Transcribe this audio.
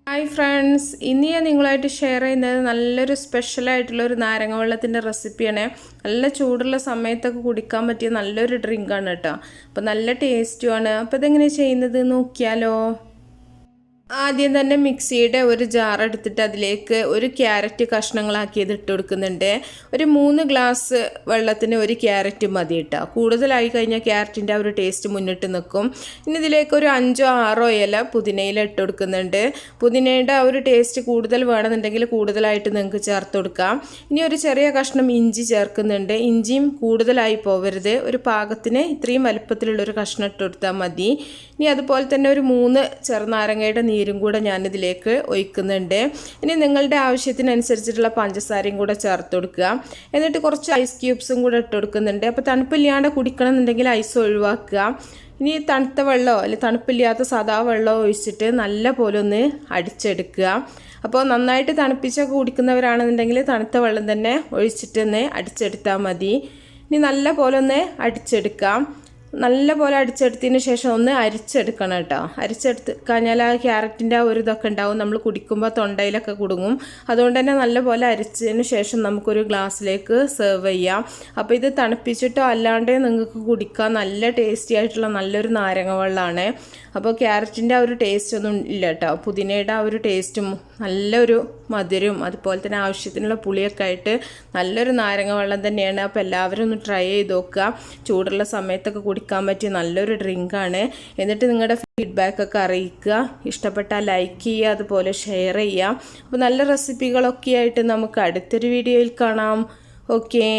Hi friends, ഇന്ന് ഞാൻ നിങ്ങളായിട്ട് ഷെയർ ചെയ്യുന്നത് നല്ലൊരു സ്പെഷ്യലായിട്ടുള്ളൊരു നാരങ്ങ വെള്ളത്തിൻ്റെ റെസിപ്പിയാണ്. നല്ല ചൂടുള്ള സമയത്തൊക്കെ കുടിക്കാൻ പറ്റിയ നല്ലൊരു ഡ്രിങ്കാണ് കേട്ടോ. അപ്പോൾ നല്ല ടേസ്റ്റുമാണ്. അപ്പോൾ ഇതെങ്ങനെ ചെയ്യുന്നത് നോക്കിയാലോ. ആദ്യം തന്നെ മിക്സിയുടെ ഒരു ജാർ എടുത്തിട്ട് അതിലേക്ക് ഒരു ക്യാരറ്റ് കഷ്ണങ്ങളാക്കിയത് ഇട്ട് കൊടുക്കുന്നുണ്ട്. ഒരു 3 ഗ്ലാസ് വെള്ളത്തിന് ഒരു ക്യാരറ്റ് മതി കേട്ടോ. കൂടുതലായി കഴിഞ്ഞാൽ ക്യാരറ്റിൻ്റെ ആ ഒരു ടേസ്റ്റ് മുന്നിട്ട് നിൽക്കും. ഇനി ഇതിലേക്ക് ഒരു 5-6 ഇല പുതിനയില ഇട്ട് കൊടുക്കുന്നുണ്ട്. പുതിനയുടെ ആ ഒരു ടേസ്റ്റ് കൂടുതൽ വേണമെന്നുണ്ടെങ്കിൽ കൂടുതലായിട്ട് നിങ്ങൾക്ക് ചേർത്ത് കൊടുക്കാം. ഇനി ഒരു ചെറിയ കഷ്ണം ഇഞ്ചി ചേർക്കുന്നുണ്ട്. ഇഞ്ചിയും കൂടുതലായി പോവരുത്, ഒരു പാകത്തിന് ഇത്രയും വലുപ്പത്തിലുള്ളൊരു കഷ്ണം ഇട്ട് കൊടുത്താൽ മതി. ഇനി അതുപോലെ തന്നെ ഒരു 3 ചെറുനാരങ്ങയുടെ നീരും കൂടെ ഞാനിതിലേക്ക് ഒഴിക്കുന്നുണ്ട്. ഇനി നിങ്ങളുടെ ആവശ്യത്തിനനുസരിച്ചിട്ടുള്ള പഞ്ചസാരയും കൂടെ ചേർത്ത് കൊടുക്കുക. എന്നിട്ട് കുറച്ച് ഐസ് ക്യൂബ്സും കൂടെ ഇട്ട് കൊടുക്കുന്നുണ്ട്. അപ്പോൾ തണുപ്പില്ലാണ്ട് കുടിക്കണം എന്നുണ്ടെങ്കിൽ ഐസ് ഒഴിവാക്കുക. ഇനി തണുത്ത വെള്ളമോ അല്ലെങ്കിൽ തണുപ്പില്ലാത്ത സാധാ വെള്ളമോ ഒഴിച്ചിട്ട് നല്ല പോലെ ഒന്ന് അടിച്ചെടുക്കുക. അപ്പോൾ നന്നായിട്ട് തണുപ്പിച്ചൊക്കെ കുടിക്കുന്നവരാണെന്നുണ്ടെങ്കിൽ തണുത്ത വെള്ളം തന്നെ ഒഴിച്ചിട്ടൊന്ന് അടിച്ചെടുത്താൽ മതി. ഇനി നല്ല പോലെ ഒന്ന് അടിച്ചെടുക്കാം. നല്ല പോലെ അടിച്ചെടുത്തതിന് ശേഷം ഒന്ന് അരിച്ചെടുക്കണം കേട്ടോ. അരിച്ചെടുത്ത് കഴിഞ്ഞാൽ ആ ക്യാരറ്റിൻ്റെ ആ ഒരു ഇതൊക്കെ ഉണ്ടാവും, നമ്മൾ കുടിക്കുമ്പോൾ തൊണ്ടയിലൊക്കെ കുടുങ്ങും. അതുകൊണ്ട് തന്നെ നല്ല പോലെ അരിച്ചതിന് ശേഷം നമുക്കൊരു ഗ്ലാസ്സിലേക്ക് സെർവ് ചെയ്യാം. അപ്പോൾ ഇത് തണുപ്പിച്ചിട്ടോ അല്ലാണ്ട് നിങ്ങൾക്ക് കുടിക്കാൻ നല്ല ടേസ്റ്റി ആയിട്ടുള്ള നല്ലൊരു നാരങ്ങ വെള്ളമാണ്. അപ്പോൾ ക്യാരറ്റിൻ്റെ ആ ഒരു ടേസ്റ്റ് ഒന്നും ഇല്ല കേട്ടോ. പുതിനയുടെ ആ ഒരു ടേസ്റ്റും നല്ലൊരു മധുരവും അതുപോലെ തന്നെ ആവശ്യത്തിനുള്ള പുളിയൊക്കെ ആയിട്ട് നല്ലൊരു നാരങ്ങ വെള്ളം തന്നെയാണ്. അപ്പോൾ എല്ലാവരും ഒന്ന് ട്രൈ ചെയ്ത് നോക്കുക. ചൂടുള്ള സമയത്തൊക്കെ കുടിക്കാൻ പറ്റിയ നല്ലൊരു ഡ്രിങ്കാണ്. എന്നിട്ട് നിങ്ങളുടെ ഫീഡ്ബാക്കൊക്കെ അറിയിക്കുക. ഇഷ്ടപ്പെട്ടാൽ ലൈക്ക് ചെയ്യുക, അതുപോലെ ഷെയർ ചെയ്യുക. അപ്പോൾ നല്ല റെസിപ്പികളൊക്കെ ആയിട്ട് നമുക്ക് അടുത്തൊരു വീഡിയോയിൽ കാണാം. ഓക്കേ.